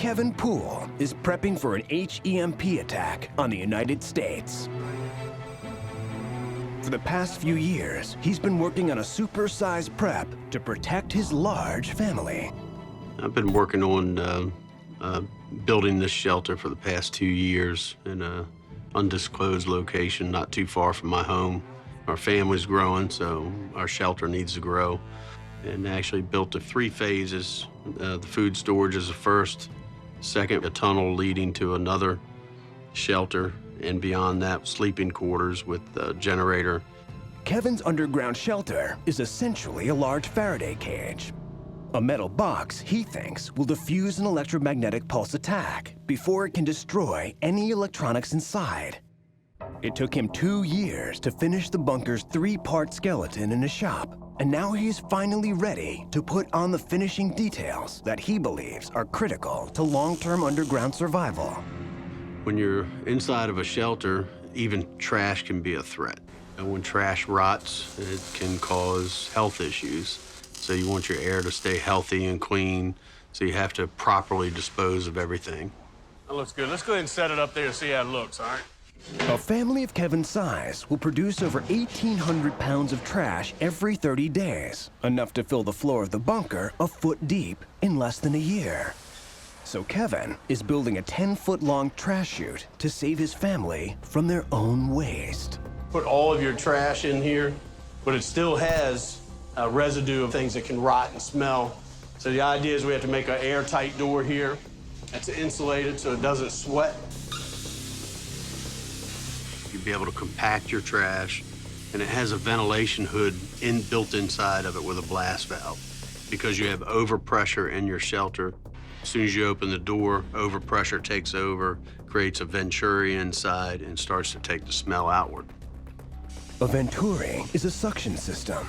Kevin Poole is prepping for an HEMP attack on the United States. For the past few years, he's been working on a super-sized prep to protect his large family. I've been working on building this shelter for the past 2 years in an undisclosed location not too far from my home. Our family's growing, so our shelter needs to grow. And actually built to 3 phases. The food storage is the first. Second, a tunnel leading to another shelter. And beyond that, sleeping quarters with a generator. Kevin's underground shelter is essentially a large Faraday cage. A metal box, he thinks, will diffuse an electromagnetic pulse attack before it can destroy any electronics inside. It took him 2 years to finish the bunker's 3-part skeleton in a shop, and now he's finally ready to put on the finishing details that he believes are critical to long-term underground survival. When you're inside of a shelter, even trash can be a threat. And when trash rots, it can cause health issues. So you want your air to stay healthy and clean, so you have to properly dispose of everything. That looks good. Let's go ahead and set it up there and see how it looks, all right? A family of Kevin's size will produce over 1,800 pounds of trash every 30 days, enough to fill the floor of the bunker a foot deep in less than a year. So Kevin is building a 10-foot-long trash chute to save his family from their own waste. Put all of your trash in here, but it still has a residue of things that can rot and smell. So the idea is we have to make an airtight door here that's insulated so it doesn't sweat. You'll be able to compact your trash, and it has a ventilation hood built inside of it with a blast valve. Because you have overpressure in your shelter, as soon as you open the door, overpressure takes over, creates a venturi inside, and starts to take the smell outward. A venturi is a suction system.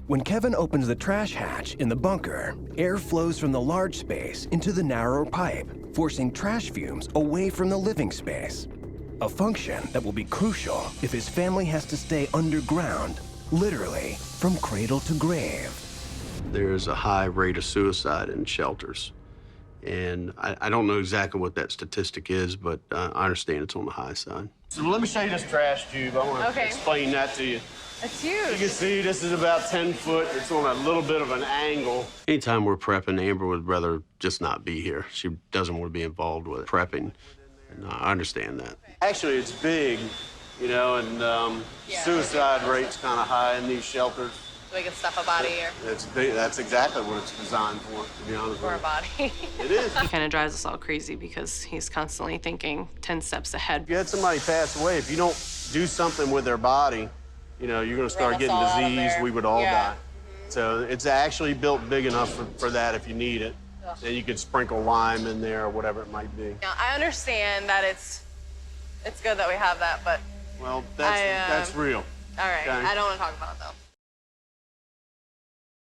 When Kevin opens the trash hatch in the bunker, air flows from the large space into the narrower pipe, forcing trash fumes away from the living space. A function that will be crucial if his family has to stay underground, literally from cradle to grave. There's a high rate of suicide in shelters. And I don't know exactly what that statistic is, but I understand it's on the high side. So let me show you this trash tube. I want to explain that to you. It's huge. You can see this is about 10 foot. It's on a little bit of an angle. Anytime we're prepping, Amber would rather just not be here. She doesn't want to be involved with prepping, and I understand that. Actually, it's big, you know, and suicide rate's kind of high in these shelters. So we can stuff a body here. It's big. That's exactly what it's designed for, to be honest with you. For a body. It is. He kind of drives us all crazy because he's constantly thinking 10 steps ahead. If you had somebody pass away, if you don't do something with their body, you know, you're going to start getting disease. We would all die. So it's actually built big enough for that if you need it. Then you could sprinkle lime in there or whatever it might be. Now, I understand that it's good that we have that, but well, that's real. All right, Okay. I don't want to talk about it though.